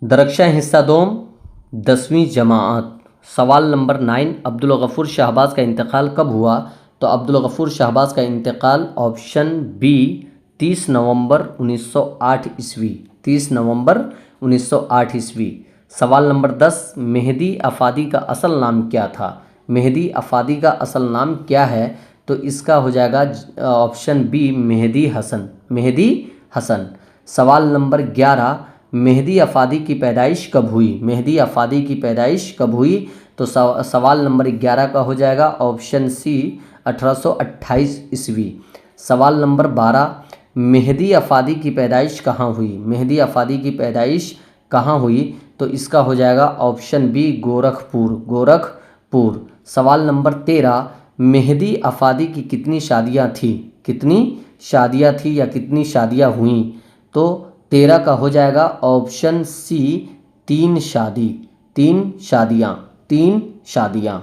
दरख्शां हिस्सा दोम 10वीं जमाअत। सवाल नंबर 9, अब्दुल गफ़ूर शहबाज का इंतकाल कब हुआ? तो अब्दुल गफ़ूर शहबाज का इंतकाल ऑप्शन बी 30 नवंबर 1908 ईस्वी। 30 नवंबर 1908 ईस्वी। सवाल नंबर 10, मेहदी अफादी का असल नाम क्या था? मेहदी अफादी का असल नाम क्या है? तो इसका हो जाएगा ऑप्शन बी मेहदी हसन। मेहदी हसन। सवाल नंबर 11, मेहदी अफादी की पैदाइश कब हुई? मेहदी अफादी की पैदाइश कब हुई? तो सवाल नंबर 11 का हो जाएगा ऑप्शन सी 1828 ईस्वी। सवाल नंबर 12, मेहदी अफादी की पैदाइश कहाँ हुई? मेहदी अफादी की पैदाइश कहाँ हुई? तो इसका हो जाएगा ऑप्शन बी गोरखपुर। गोरखपुर। सवाल नंबर 13, मेहदी अफादी की कितनी शादियाँ थी? कितनी शादियाँ थी या कितनी शादियाँ हुई? तो 13 का हो जाएगा ऑप्शन सी 3 शादी। 3 शादियाँ। 3 शादियाँ।